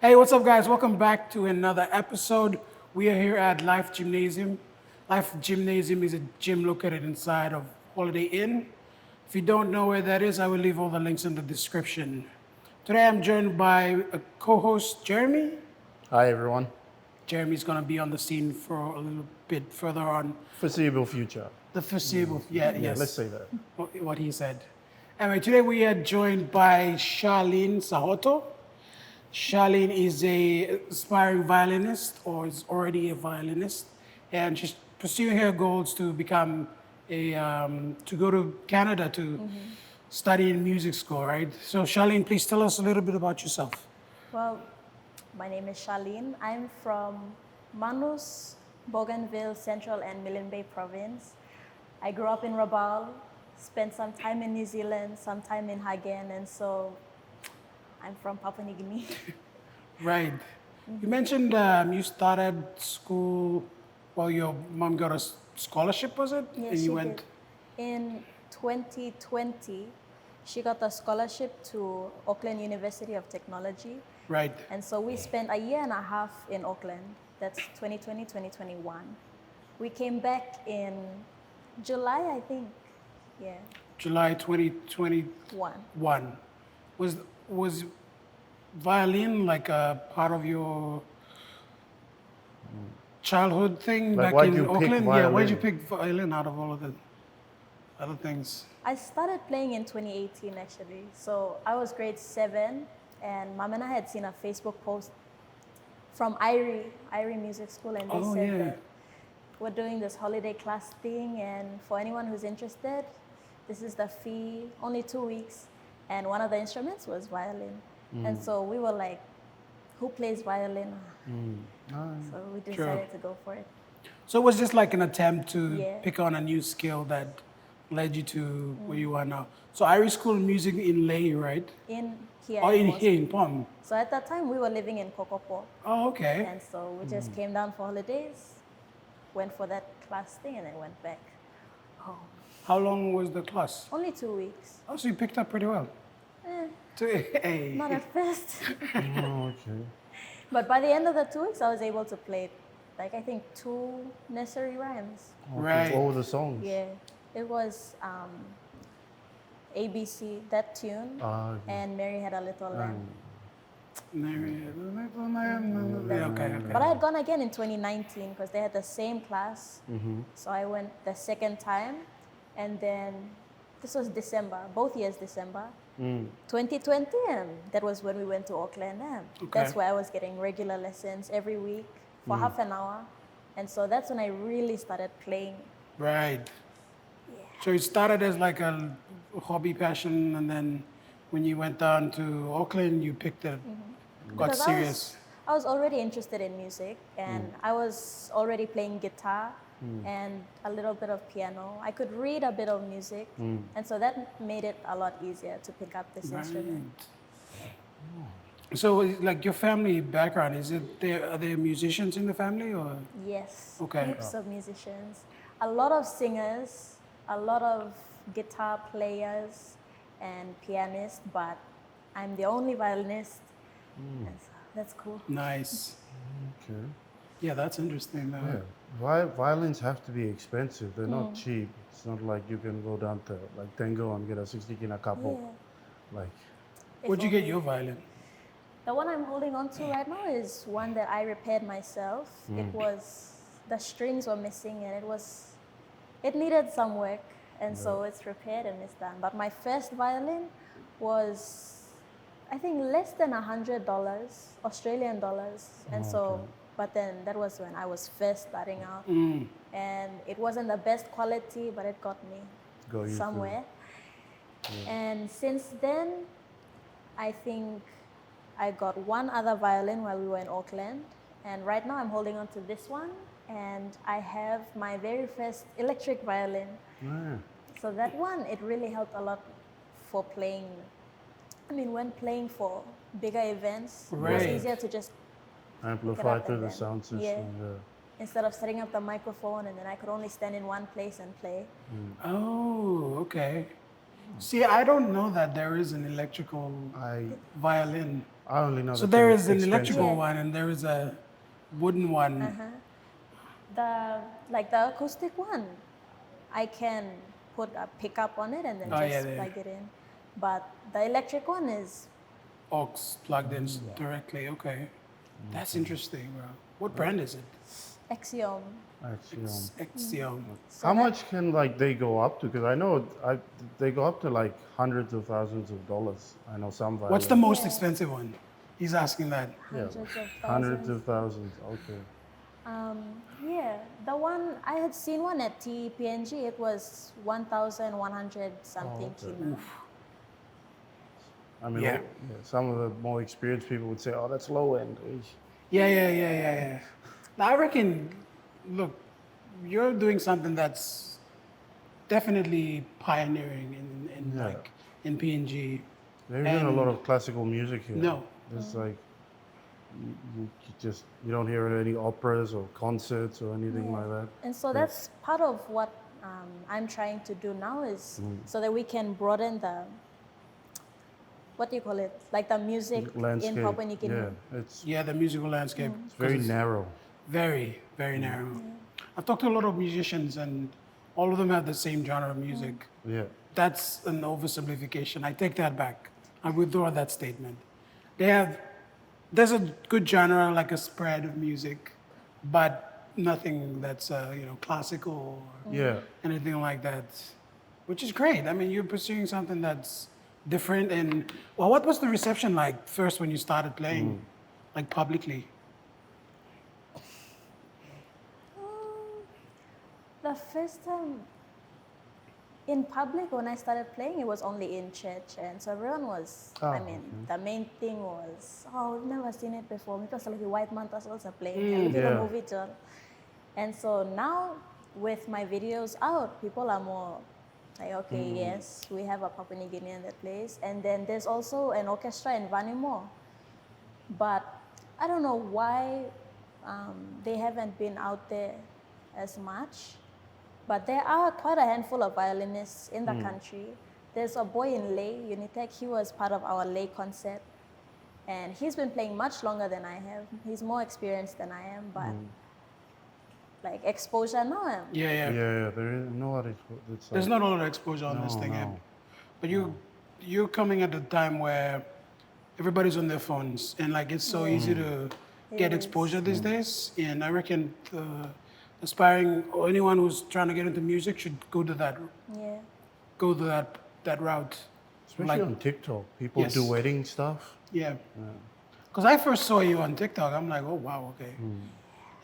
Hey, what's up, guys? Welcome back to another episode. We are here at Life Gymnasium. Life Gymnasium is a gym located inside of Holiday Inn. If you don't know where that is, I will leave all the links in the description. Today, I'm joined by a co-host, Jeremy. Hi, everyone. Jeremy's gonna be on the scene for a little bit further on. Foreseeable future. The foreseeable, yes. Yeah, let's say that. What he said. Anyway, today we are joined by Charlene Sahoto. Charlene is a aspiring violinist, or is already a violinist, and she's pursuing her goals to become to go to Canada to study in music school, right? So Charlene, please tell us a little bit about yourself. Well, my name is Charlene. I'm from Manus, Bougainville, Central and Milne Bay province. I grew up in Rabaul, spent some time in New Zealand, some time in Hagen, and so I'm from Papua New Guinea. Right. You mentioned you started school, well, your mom got a scholarship, was it? Yes, And she you went. did. In 2020, she got a scholarship to Auckland University of Technology. Right. And so we spent a year and a half in Auckland. That's 2020, 2021. We came back in July, I think. Yeah, July 2021. one. Was violin like a part of your childhood thing Like, back why'd in you pick Auckland? Yeah, why'd you violin? pick violin out of all of the other things? I started playing in 2018 actually. So I was grade 7 and Mom and I had seen a Facebook post from Irie Music School, and they Oh, said yeah. that we're doing this holiday class thing, and for anyone who's interested, this is the fee, only 2 weeks. And one of the instruments was violin. And so we were like, who plays violin? So we decided to go for it. So it was just like an attempt to Yeah. pick on a new skill that led you to where you are now. So Irish School of Music in Ley, right? In here. Or in Mos- here in Palm. So at that time we were living in Kokopo. Oh, okay. And so we just came down for holidays, went for that class thing, and then went back home. How long was the class? Only 2 weeks. Oh, so you picked up pretty well. Hey. Not at first. Oh, okay. But by the end of the 2 weeks, I was able to play, like, I think 2 nursery rhymes. Right. What were the songs? Yeah. It was ABC, that tune, Okay. and Mary Had a Little Lamb. Yeah, okay. But I had gone again in 2019 because they had the same class. So I went the second time, and then this was December, both years December. 2020, and that was when we went to Auckland. And that's Okay. where I was getting regular lessons every week for half an hour. And so that's when I really started playing. Right. So it started as like a hobby passion, and then when you went down to Auckland, you picked it, got Because serious. I was already interested in music, and I was already playing guitar and a little bit of piano. I could read a bit of music, and so that made it a lot easier to pick up this instrument. So, like your family background, are there musicians in the family, or? Yes, Okay. heaps of musicians, a lot of singers, a lot of guitar players and pianists, but I'm the only violinist. And so that's cool. Nice. Okay. Yeah, that's interesting. Though. Yeah. Violins have to be expensive. They're not cheap. It's not like you can go down to like Tango and get a 60 kina couple. Yeah. Like, Where'd you get your violin? The one I'm holding on to right now is one that I repaired myself. It was, the strings were missing, and it needed some work, and so it's repaired and it's done. But my first violin was, I think, less than $100 Australian dollars, and so, but then that was when I was first starting out, and it wasn't the best quality, but it got me Got you through. somewhere. And since then, I think I got one other violin while we were in Auckland, and right now I'm holding on to this one, and I have my very first electric violin. yeah. So that one, it really helped a lot for playing. I mean, when playing for bigger events, it was Right. easier to just Amplify up through and the then, sound system. yeah. Yeah. instead of setting up the microphone, and then I could only stand in one place and play. Oh, okay. See, I don't know that there is an electrical I violin. I only know So that there they're is an expensive. electrical Yeah. one and there is a wooden one. The acoustic one, I can put a pickup on it and then Oh, yeah, just there. plug it in. But the electric one is Aux plugged in directly. Okay. That's interesting, bro. What brand is it? Axiom. Actually, Axiom. So how that- much can like they go up to? Because I know they go up to like hundreds of thousands of dollars. I know some violins. What's the most Yeah. expensive one? He's asking that. Hundreds of Hundreds thousands. of thousands. Okay. Yeah, the one I had seen one at PNG. It was 1,100 something okay. kina. I mean, Yeah. some of the more experienced people would say, "Oh, that's low end." Eesh. Yeah. Now, I reckon, look, you're doing something that's definitely pioneering in Yeah. like in PNG. There isn't a lot And- of classical music here. No. There's like you don't hear any operas or concerts or anything like that. And so that's part of what I'm trying to do now is so that we can broaden the, what do you call it? Like the music Landscape. in Papua New Guinea. Yeah, it's Yeah, the musical landscape. very narrow. Very, very narrow. I've talked to a lot of musicians and all of them have the same genre of music. Yeah. That's an oversimplification. I take that back. I withdraw that statement. There's a good genre, like a spread of music, but nothing that's classical or Yeah. anything like that, which is great. I mean, you're pursuing something that's different. And well, what was the reception like first when you started playing, like publicly? The first time in public when I started playing, it was only in church, and so everyone was. Oh, I mean, the main thing was, oh, we've never seen it before. Because like white man also playing, and we did Yeah. a movie too. And so now with my videos out, people are more like, okay, yes, we have a Papua New Guinean that plays, and then there's also an orchestra in Vanimo, but I don't know why they haven't been out there as much. But there are quite a handful of violinists in the country. There's a boy in Lay, Unitec, he was part of our Lay concert. And he's been playing much longer than I have. He's more experienced than I am, but like exposure now. Yeah. Yeah. There is no other. It's There's like, not a lot of exposure on this No, thing, no. Em. But you're coming at a time where everybody's on their phones and like it's so easy to get is. exposure these days. And I reckon the aspiring or anyone who's trying to get into music should go to that route. especially like- on TikTok, people Yes. do wedding stuff. Yeah. Because I first saw you on TikTok, I'm like, oh wow, okay.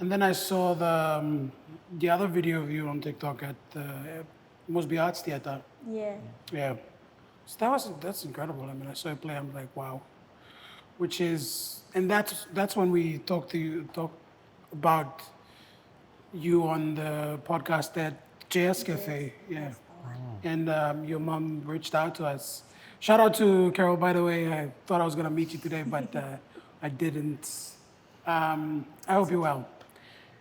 And then I saw the other video of you on TikTok at Mosby Arts Theatre. Yeah. Yeah. So that's incredible. I mean, I saw you play. I'm like, wow. And that's when we talked about you on the podcast at JS Cafe. Yeah. And your mom reached out to us. Shout out to Carol, by the way. I thought I was gonna meet you today, but I didn't. I hope you're well.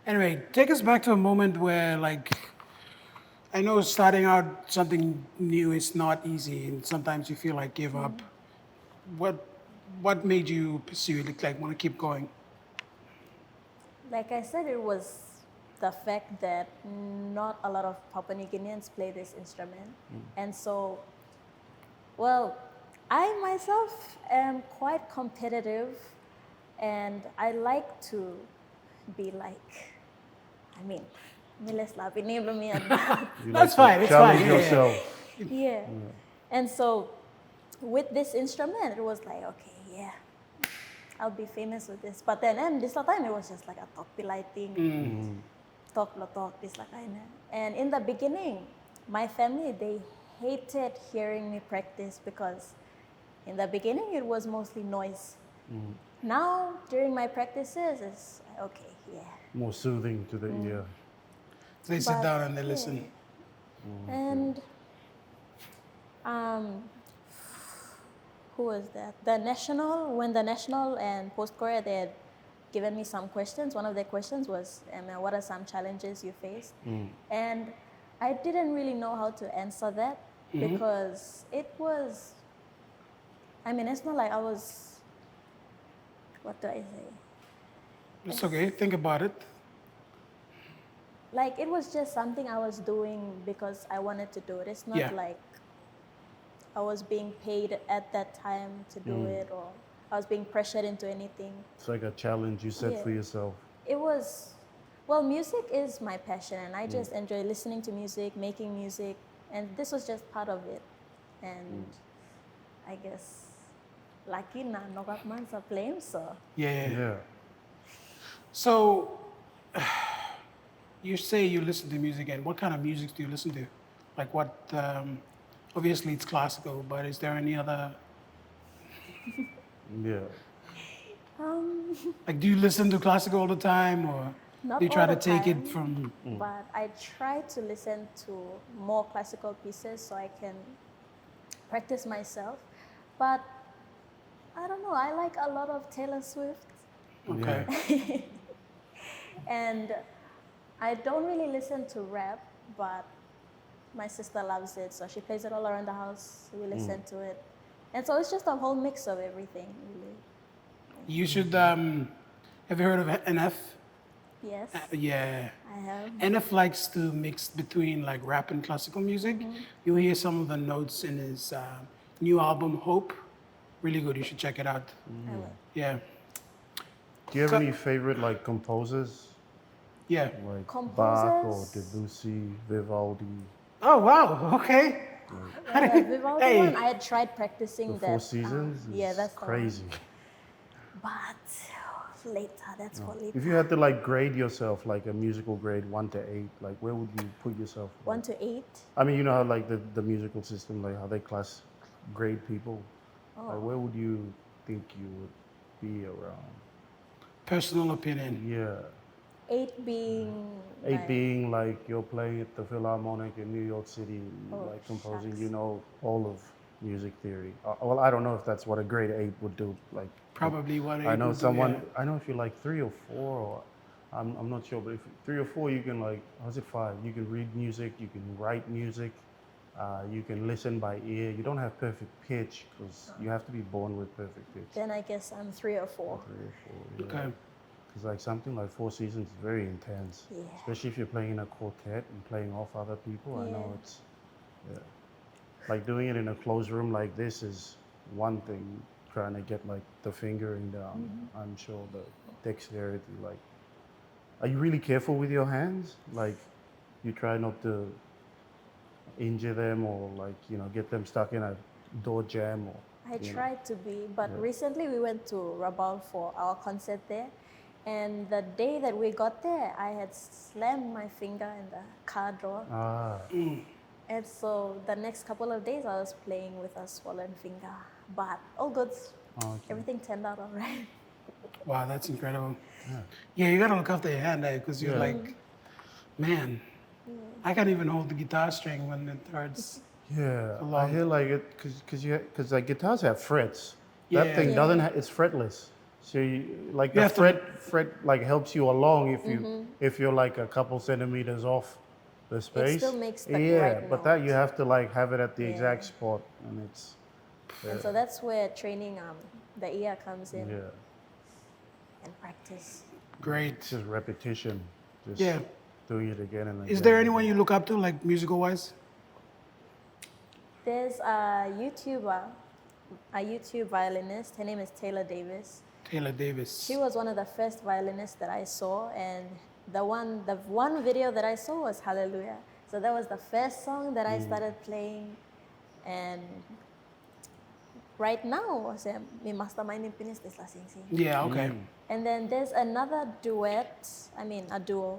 Anyway, take us back to a moment where, like, I know starting out something new is not easy, and sometimes you feel like give up. What made you pursue it? Like, want to keep going? Like I said, it was the fact that not a lot of Papua New Guineans play this instrument. And so, well, I myself am quite competitive and I like to be like, I mean, let's laugh. You That's to fine, it's challenge fine, yeah. yourself. Yeah. And so with this instrument, it was like, okay, yeah, I'll be famous with this. But then this time it was just like a talk pilai thing. Talk, this like I know. And in the beginning, my family, they hated hearing me practice because in the beginning it was mostly noise. Now during my practices, it's okay, yeah. More soothing to the ear. So they sit But, down and they yeah. listen. And who was that? When the National and Post Korea, they had given me some questions. One of their questions was, what are some challenges you faced? And I didn't really know how to answer that because it was, I mean, it's not like I was what do I say? It's okay. Think about it. Like it was just something I was doing because I wanted to do it. It's not Yeah. like I was being paid at that time to do it or I was being pressured into anything. It's like a challenge you set for Yeah. yourself. It was, well, music is my passion and I just enjoy listening to music, making music, and this was just part of it. And I guess lucky na nokat man sa plane so. Yeah. Yeah. So, you say you listen to music, and what kind of music do you listen to? Like what? Obviously, it's classical, but is there any other? Yeah. Like, do you listen to classical all the time, or Not do you try all to the take time. it from? But I try to listen to more classical pieces so I can practice myself. But I don't know, I like a lot of Taylor Swift. Okay. Yeah. And I don't really listen to rap, but my sister loves it, so she plays it all around the house. We listen to it. And so it's just a whole mix of everything, really. You should. Have you heard of NF? Yes, Yeah. I have. NF likes to mix between like rap and classical music. You'll hear some of the notes in his new album, Hope. Really good. You should check it out. I will. Yeah. Do you have any favorite like composers? Yeah. Like Bach or Composers? Debussy, Vivaldi, Oh wow. Okay. The Vivaldi Hey. one, I had tried practicing The that. Four Seasons? Yeah, is that's the one. crazy. But later, that's for later. If you had to like grade yourself, like a musical grade 1 to 8, like where would you put yourself? 1 to 8. I mean, you know how like the musical system, like how they grade people. Oh. Like where would you think you would be around? Personal opinion. Yeah. 8 being. 8 like- being like you're playing at the Philharmonic in New York City, Oh, like composing, shucks. you know, all of music theory. Well, I don't know if that's what a grade 8 would do. Like Probably what I know would do, someone. yeah. I know if you're like 3 or 4, or I'm not sure, but if 3 or 4, you can like. How's it 5? You can read music. You can write music. You can listen by ear. You don't have perfect pitch because you have to be born with perfect pitch. Then I guess I'm 3 or 4. 3 or 4. Yeah. Okay. Because like something like Four Seasons is very intense. Yeah. Especially if you're playing in a quartet and playing off other people. I know Yeah. it's. Yeah. Like doing it in a closed room like this is one thing. Trying to get like the fingering down, I'm sure the dexterity. Like, are you really careful with your hands? Like, you try not to injure them or like get them stuck in a door jam or. I tried to be, but recently we went to Rabaul for our concert there. And the day that we got there, I had slammed my finger in the car door. Ah, And so the next couple of days, I was playing with a swollen finger. But all good. okay. Everything turned out all right. Wow, that's incredible. Yeah, you gotta look after your hand, because you're Yeah. like, man, I can't even hold the guitar string when it hurts. Yeah, I long- hear like it because like guitars have frets. That Yeah. thing Yeah. doesn't. It's fretless. So like You the have to- fret like helps you along if you're like a couple centimeters off the space. still makes the yeah, right but that you note. have to like have it at the Yeah. exact spot, and it's And so that's where training the ear comes in yeah, and practice. Great. it's just repetition. Just Yeah. doing it again and again. Is there and anyone again. you look up to, like musical wise? There's a YouTube violinist. Her name is Taylor Davis. Taylor Davis. She was one of the first violinists that I saw, and the one video that I saw was Hallelujah. So that was the first song that I started playing, and right now, my mastermind in Pinis is sing. Yeah, okay. And then there's another a duo,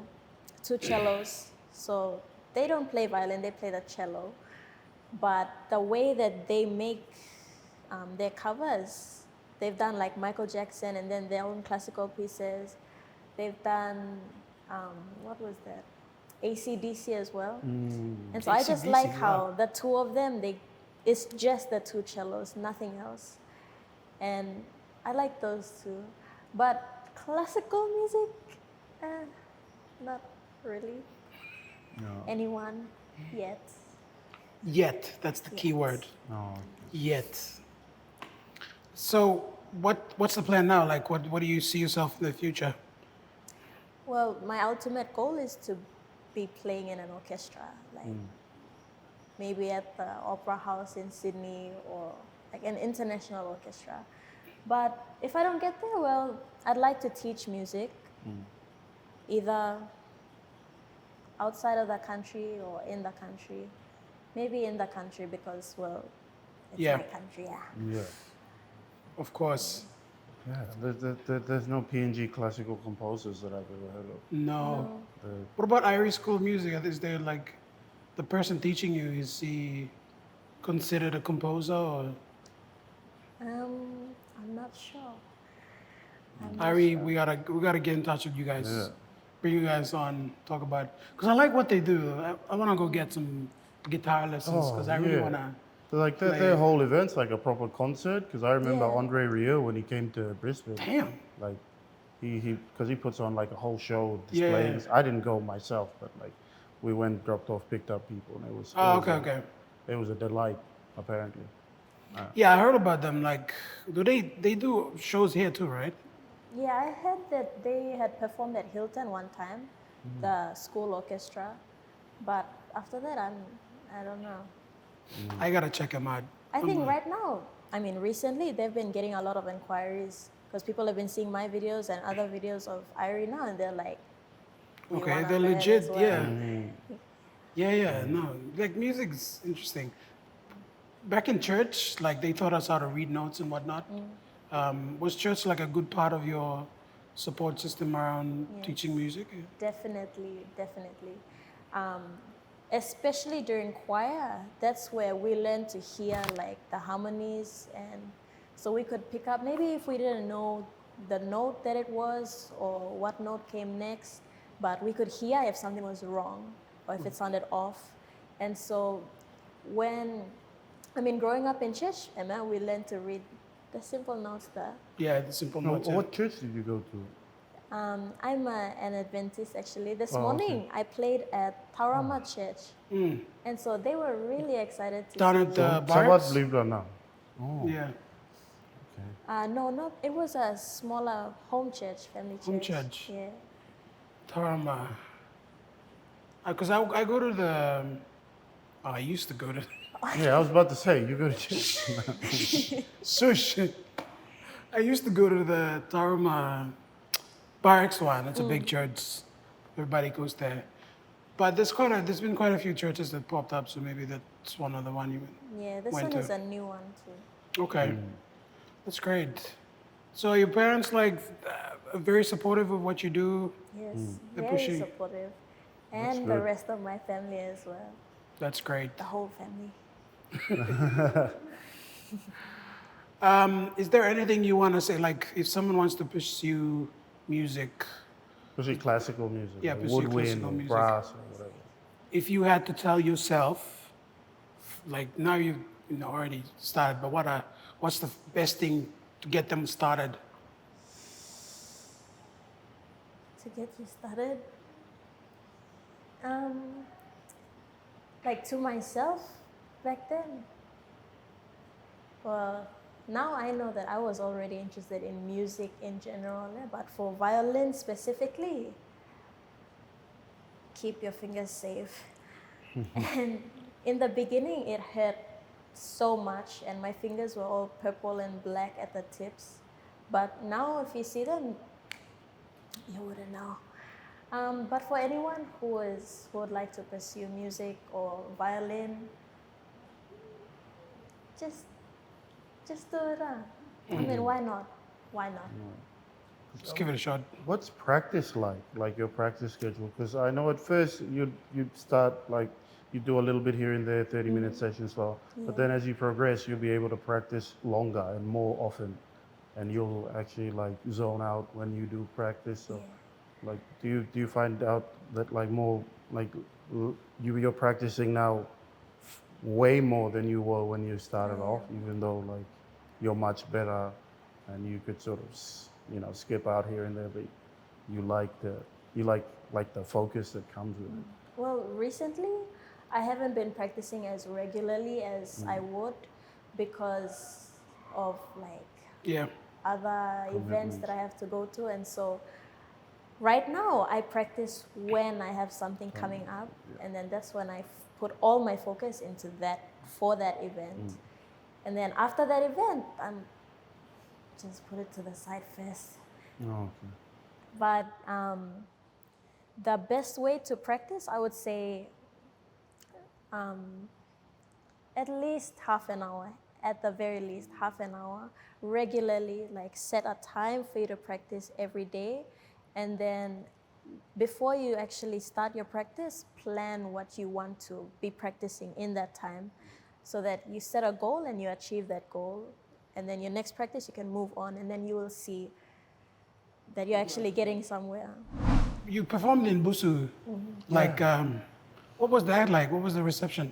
2 cellos. So they don't play violin, they play the cello. But the way that they make their covers, they've done like Michael Jackson and then their own classical pieces. They've done, what was that? AC/DC as well. And so I just AC/DC, like wow. how the 2 of them, it's just the 2 cellos, nothing else. And I like those 2. But classical music, not really. No. Anyone yet. Yet, that's the key Yes. word. No. Yet. So, what's the plan now? Like, what do you see yourself in the future? Well, my ultimate goal is to be playing in an orchestra, like maybe at the Opera House in Sydney or like an international orchestra. But if I don't get there, well, I'd like to teach music, either outside of the country or in the country. Maybe in the country because, well, it's Yeah. my country, yeah. Yeah. Of course. Yeah. There's no PNG classical composers that I've ever heard of. No. The, What about Irish school music? Is there like the person teaching you? Is he considered a composer or? I'm not sure. Irie, we gotta get in touch with you guys. Yeah. Bring you guys on, talk about, because I like what they do. I want to go get some guitar lessons because I really yeah. want to. So like their whole event's like a proper concert. Because I remember Yeah. Andre Rieu when he came to Brisbane. Damn. Like because he puts on like a whole show Yeah. displays. I didn't go myself, but like we went, dropped off, picked up people, and it was. Oh, it was okay. It was a delight, apparently. Yeah, I heard about them. Like, do they do shows here too, right? Yeah, I heard that they had performed at Hilton one time, the school orchestra. But after that, I don't know. I gotta check them out. I think right now, I mean, recently they've been getting a lot of inquiries because people have been seeing my videos and other videos of Irie now, and they're like, "We Okay, wanna they're learn legit. as well." Yeah. No, like music's interesting. Back in church, like they taught us how to read notes and whatnot. Was church like a good part of your support system around teaching music? Definitely. Especially during choir, that's where we learned to hear like the harmonies, and so we could pick up maybe if we didn't know the note that it was or what note came next, but we could hear if something was wrong or if it sounded off. And so growing up in church, Emma, we learned to read the simple notes there. Yeah, the simple No, notes. yeah. what church did you go to? I'm an Adventist actually. This morning I played at Taurama Church, and so they were really excited to Down see at me. the Sabat barracks? Blibla now. Oh, Yeah, okay. No, not. It was a smaller home church, family church. Home church. Yeah. Tarama. Because I go to the. I used to go to. Yeah, I was about to say you go to church. Shush. I used to go to the Tarama barracks one. It's a big church. Everybody goes there. But there's been quite a few churches that popped up, so maybe that's one of the one you Yeah, this went one to. is a new one too. Okay, that's great. So your parents are very supportive of what you do. Yes, They're very pushing. supportive, and the good. rest of my family as well. That's great. The whole family. Is there anything you want to say? Like, if someone wants to pursue music, Especially classical music. Yeah, like pursue woodwind classical or music. brass or whatever. if you had to tell yourself, like now you've already started, but what's the best thing to get them started? To get you started, like to myself back then. Well, now I know that I was already interested in music in general, but for violin specifically, keep your fingers safe. And in the beginning, it hurt so much, and my fingers were all purple and black at the tips. But now, if you see them, you wouldn't know. But for anyone who would like to pursue music or violin, just do it. I mean, why not? Why not? Just give it a shot. What's practice like your practice schedule? Because I know at first you'd start like you do a little bit here and there, 30-minute sessions, but then as you progress, you'll be able to practice longer and more often, and you'll actually like zone out when you do practice. So, like, do you find out that like more like you're practicing now way more than you were when you started off, even though like you're much better, and you could sort of skip out here and there, but you like the focus that comes with it. Well, recently, I haven't been practicing as regularly as I would because of like Yeah. other events that I have to go to. And so right now I practice when I have something coming up, and then that's when I put all my focus into that for that event. And then after that event, I'm just put it to the side first. Oh, okay. But the best way to practice, I would say, at least half an hour, at the very least half an hour, regularly, like set a time for you to practice every day. And then before you actually start your practice, plan what you want to be practicing in that time so that you set a goal and you achieve that goal. And then your next practice, you can move on, and then you will see that you're actually getting somewhere. You performed in Busu. Like, what was that like? What was the reception?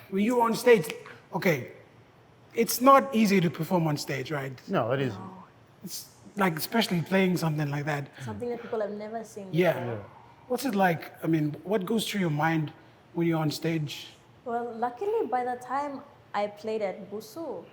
When you were on stage, okay, it's not easy to perform on stage, right? No, it isn't. It's like, especially playing something like that. Something that people have never seen Yeah. before. What's it like? I mean, what goes through your mind when you're on stage? Well, luckily, by the time I played at Busu,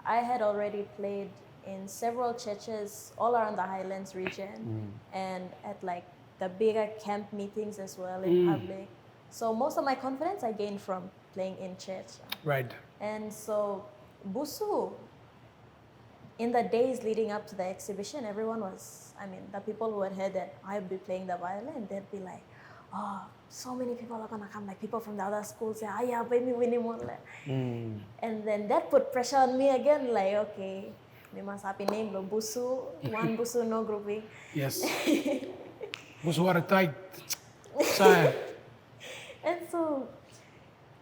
I had already played in several churches all around the Highlands region and at like the bigger camp meetings as well in public. So most of my confidence I gained from playing in church. Right. And so Busu, in the days leading up to the exhibition, everyone was, I mean, the people who had heard that I'd be playing the violin, they'd be like, oh, so many people are gonna come, like people from the other schools say, ayah, baby, we need more. And then that put pressure on me again, like, okay, memang sapi name lo Busu, one Busu, no grouping. Yes. Was watertight. So, And so,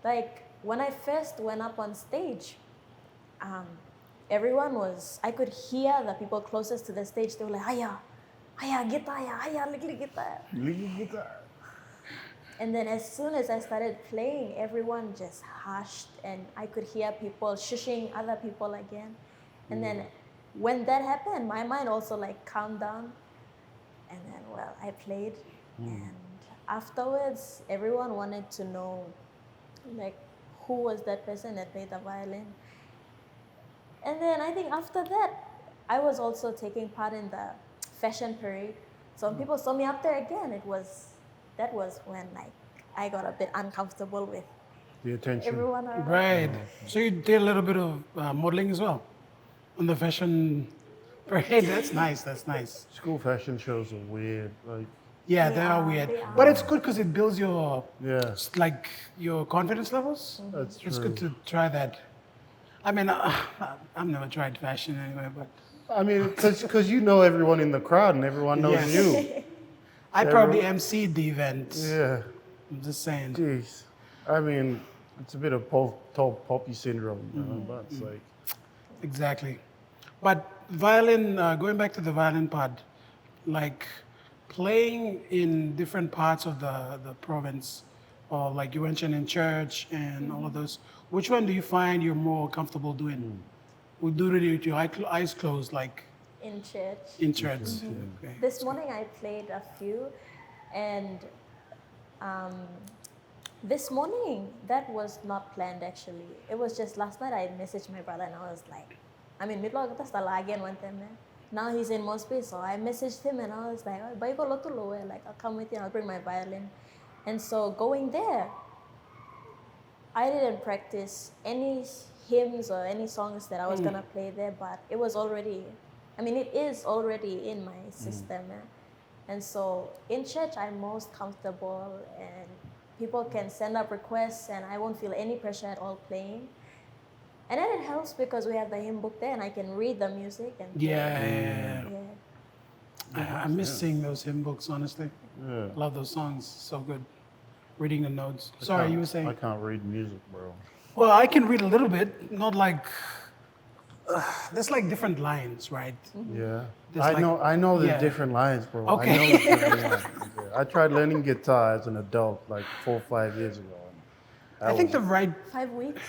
like, when I first went up on stage, everyone was, I could hear the people closest to the stage, they were like, ayah, guitar, ayah, ligli guitar. And then as soon as I started playing, everyone just hushed, and I could hear people shushing other people again. And then when that happened, my mind also like calmed down. And then, well, I played, and afterwards, everyone wanted to know, like, who was that person that played the violin. And then I think after that, I was also taking part in the fashion parade. So when people saw me up there again, that was when like I got a bit uncomfortable with The attention. everyone around. right. So you did a little bit of modeling as well on the fashion parade. That's nice. That's nice. School fashion shows are weird. Like, Yeah, They they are are, weird. they are. But it's good because it builds your yeah, like your confidence levels. that's true. It's good to try that. I mean, I've never tried fashion anyway, but I mean, because you know everyone in the crowd and everyone knows Yes. you. I probably emceed the event. Yeah. I'm just saying. Jeez. I mean, it's a bit of tall poppy syndrome, you know, but it's like, Exactly. But violin, going back to the violin part, like playing in different parts of the province, or like you mentioned in church and all of those, which one do you find you're more comfortable doing? We do it with your eyes closed, like In church. in church. Okay. This morning I played a few, and this morning that was not planned actually. It was just last night I messaged my brother and I was like, I mean, again one time. Now he's in Mosby, so I messaged him and I was like, oh, like I'll come with you, I'll bring my violin. And so going there, I didn't practice any hymns or any songs that I was gonna play there, but it was already, I mean, it is already in my system. And so in church, I'm most comfortable, and people can send up requests and I won't feel any pressure at all playing. And then it helps because we have the hymn book there and I can read the music and play. Yeah. Yeah. I miss seeing those hymn books, honestly. yeah. Love those songs. So good. Reading the notes. I Sorry, can't- you were saying? I can't read music, bro. Well, I can read a little bit, not like. There's like different lines, right? Yeah. There's I know the yeah. different lines, bro. Okay. I know the different lines. Yeah. I tried learning guitar as an adult like 4 or 5 years ago. And I think the right. 5 weeks.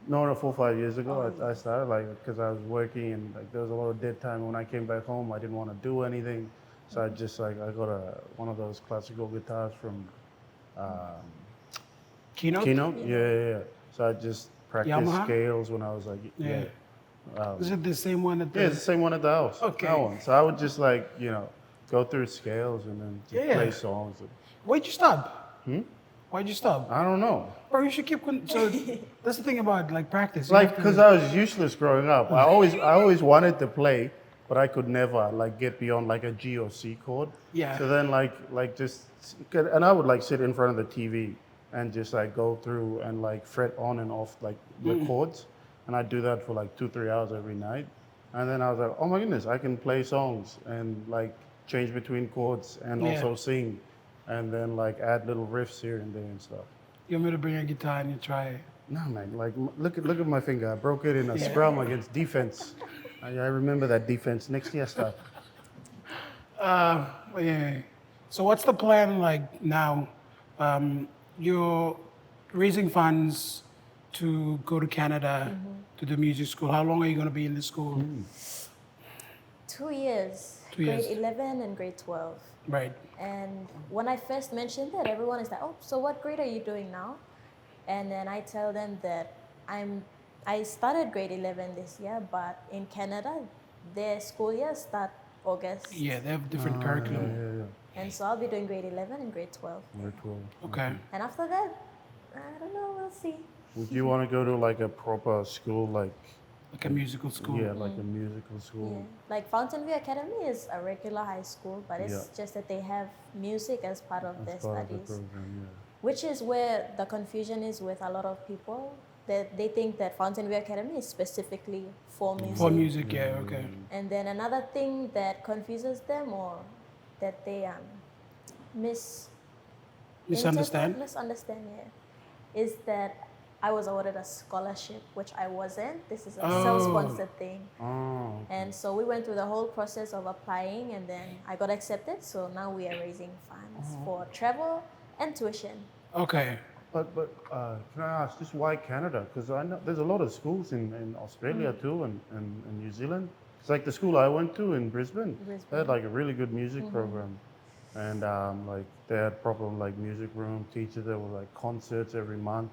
No, 4 or 5 years ago, I started like because I was working and like there was a lot of dead time. When I came back home, I didn't want to do anything, so I just like I got one of those classical guitars from Keynote? Keynote. Yeah. So I just practiced Yamaha? scales when I was like Yeah. Is it the same one at the? Yeah, it's the same one at the house. Okay. That one. So I would just like, go through scales and then just Yeah. play songs. Why'd you stop? Why'd you stop? I don't know. Bro, you should keep. So that's the thing about like practice. You Like, have to- because I was useless growing up. I always wanted to play, but I could never like get beyond like a G or C chord. Yeah. So then and I would like sit in front of the TV and just like go through and like fret on and off like the chords, and I'd do that for like 2-3 hours every night, and then I was like, oh my goodness, I can play songs and like change between chords and Yeah. also sing, and then like add little riffs here and there and stuff. You want me to bring a guitar and you try it? No, man. Like, look at my finger. I broke it in a scrum against defense. I remember that defense. Next year stuff. Yeah. So what's the plan like now? You're raising funds to go to Canada to do music school. How long are you going to be in the school? 2 years. 2 years. Grade 11 and grade 12. Right. And when I first mentioned that, everyone is like, oh, so what grade are you doing now? And then I tell them that I started grade 11 this year, but in Canada, their school year start August. Yeah, they have different curriculum. Yeah. And so I'll be doing grade 11 and grade 12. Very cool. Okay. And after that, I don't know, we'll see. Would you want to go to like a proper school, like Like a musical school. like a musical school? Yeah. Like Fountain View Academy is a regular high school, but it's just that they have music as part of their As part of the studies. program, Which is where the confusion is with a lot of people. That they think that Fountain View Academy is specifically for music. For music, yeah, okay. And then another thing that confuses them or that they Misunderstand? misunderstand, yeah, is that I was awarded a scholarship, which I wasn't. This is a Oh. self-sponsored thing. Oh. And so we went through the whole process of applying, and then I got accepted. So now we are raising funds for travel and tuition. Okay. But can I ask just why Canada? Because I know there's a lot of schools in Australia too and New Zealand. It's like the school I went to in Brisbane. They had like a really good music program, and like they had proper like music room teachers. There were like concerts every month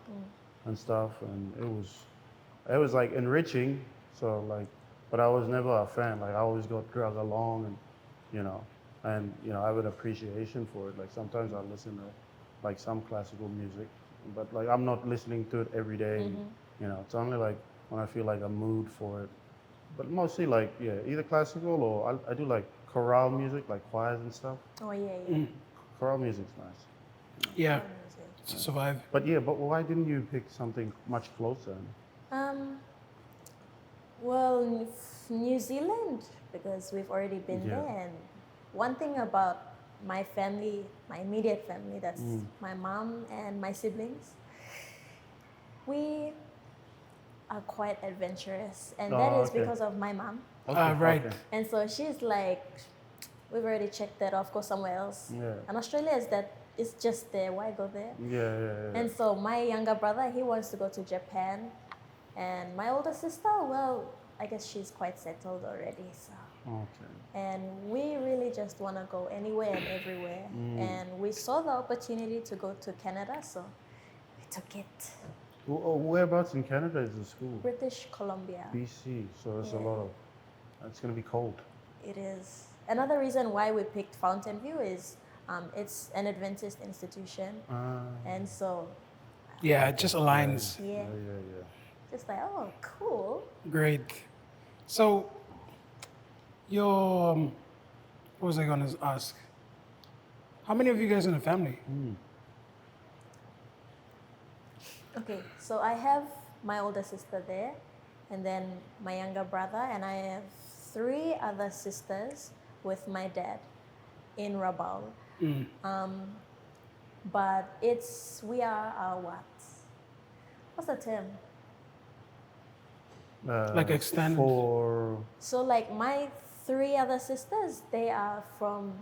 and stuff, and it was like enriching. So like, but I was never a fan. Like I always got dragged along, and I have an appreciation for it. Like sometimes I listen to like some classical music, but like I'm not listening to it every day. It's only like when I feel like a mood for it. But mostly like either classical or I do like chorale music, like choirs and stuff. Oh yeah. Chorale music's nice. Yeah. To survive. But why didn't you pick something much closer? Well, New Zealand, because we've already been there. And one thing about my family, my immediate family, that's my mom and my siblings, we are quite adventurous. And that is because of my mom. Right. Okay. And so she's like, we've already checked that off, go somewhere else. Yeah. And Australia is that, it's just there, why go there? Yeah. And so my younger brother, he wants to go to Japan. And my older sister, well, I guess she's quite settled already. So. Okay. And we really just want to go anywhere and everywhere. And we saw the opportunity to go to Canada, so we took it. Whereabouts in Canada is the school? British Columbia. BC. So there's a lot of. It's gonna be cold. It is. Another reason why we picked Fountain View is it's an Adventist institution. And so, Yeah, it just aligns. yeah, just like, oh, cool. Great. So, what was I going to ask? How many of you guys in the family? Okay, so I have my older sister there, and then my younger brother, and I have 3 other sisters with my dad in Rabaul. But we are what's the term? Like extended? So like my 3 other sisters, they are from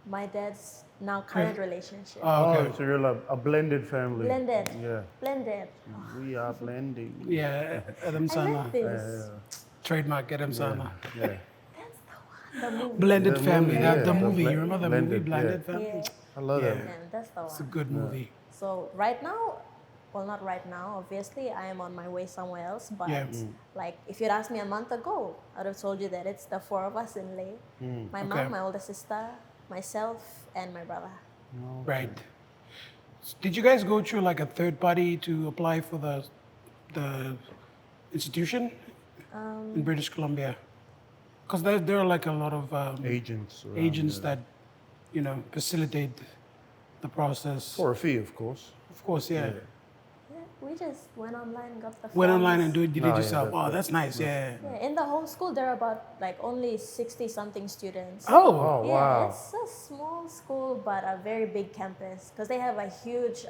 my dad's now current relationship. Oh, okay. So you're like a blended family. Blended. Yeah. Blended. We are blending. Yeah, Adam I Sana. like this. Trademark Adam Sana. Yeah. That's the one. The movie. Blended The Family. movie, That, yeah. the The movie. ble- You remember the movie blended, Blended yeah. Family? Yeah. I love Yeah. that. And that's the It's a one. good movie. So right now, well, not right now, obviously. I am on my way somewhere else. But Yeah. like, if you'd asked me a month ago, I'd have told you that it's the four of us in Leh. My Okay. mom, my older sister, myself, and my brother. Right. Did you guys go through like a third party to apply for the institution in British Columbia? Because there are like a lot of Agents. around agents there. that, you know, facilitate the process. For a fee, of course. Of course, yeah. Yeah, we just went online and got the Went online forms. and did it Oh, yeah, yourself. that- Oh, that- that's nice. Yeah. Yeah, in the whole school, there are about like only 60 something students. Oh, Oh, Yeah, wow. it's a small school, but a very big campus because they have a huge,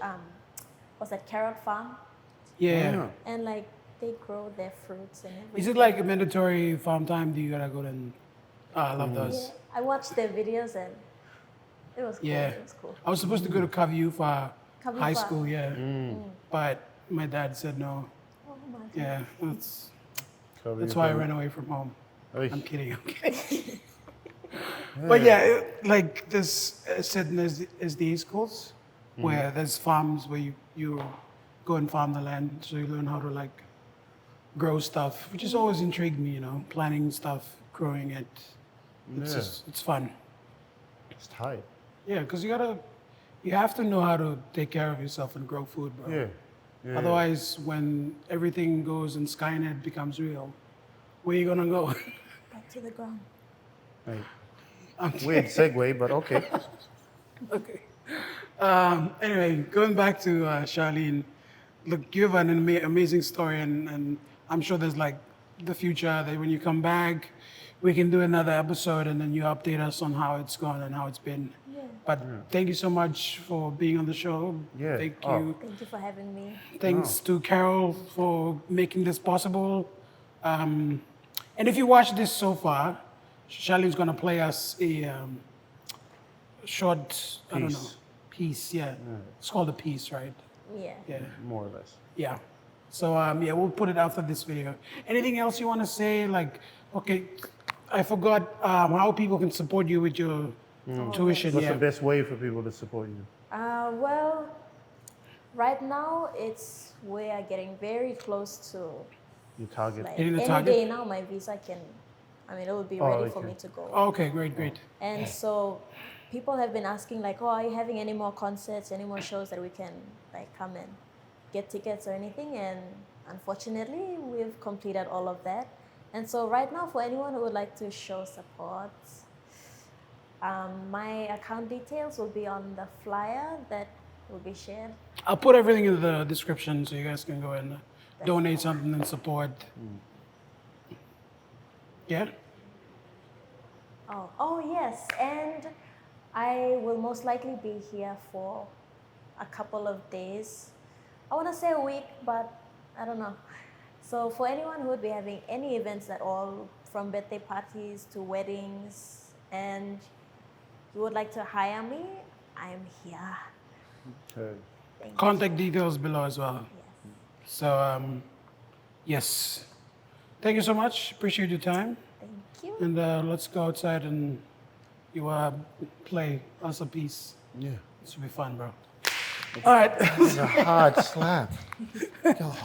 what's that, carrot farm, yeah. Yeah. and like they grow their fruits and everything. Is it like a mandatory farm time? Do you gotta go and? I love Yeah, those. I watched their videos and it was cool. Yeah. It was cool. I was supposed to go to Kaviu for Kaviu high for- school, yeah, but my dad said no. Oh my god. Yeah, Cover that's your why I cover. ran away from home. Oy. I'm kidding. I'm kidding. But yeah, like this certain SDA schools where there's farms where you go and farm the land, so you learn how to like grow stuff, which has always intrigued me. You know, planting stuff, growing it. It's Yeah. just, it's fun. It's tight. Yeah, because you have to know how to take care of yourself and grow food, bro. Yeah. Yeah. Otherwise, when everything goes and Skynet becomes real, where you gonna go? Back to the ground. Hey, I'm weird segue, but okay. Okay. Anyway, going back to Charlene, look, you have an amazing story, and I'm sure there's like the future that when you come back, we can do another episode, and then you update us on how it's gone and how it's been. Yeah. But thank you so much for being on the show. Yeah. Thank Oh. you. Thank you for having me. Thanks to Carol for making this possible. And if you watched this so far, Charlene's gonna play us a short, I don't know, Piece. piece. Yeah, it's called a piece, right? Yeah. Yeah, More or less. yeah. So yeah, we'll put it after this video. Anything else you want to say? Like, okay, I forgot how people can support you with your tuition. What's Yeah. the best way for people to support you? Well, right now we are getting very close to Your target? like Hitting the any target? day now. My visa can, I mean, it will be Oh, ready for okay. me to go. Okay, great, great. And so people have been asking like, oh, are you having any more concerts, any more shows that we can like come and get tickets or anything? And unfortunately, we've completed all of that. And so right now, for anyone who would like to show support, my account details will be on the flyer that will be shared. I'll put everything in the description so you guys can go and donate something and support. Yeah. Oh yes, and I will most likely be here for a couple of days. I want to say a week, but I don't know. So for anyone who would be having any events at all, from birthday parties to weddings, and you would like to hire me, I'm here. Okay. Thank you. Contact details below as well. Yes. So yes, thank you so much. Appreciate your time. Thank you. And let's go outside and you play us a piece. Yeah. This will be fun, bro. All right. It's a hard slap. God.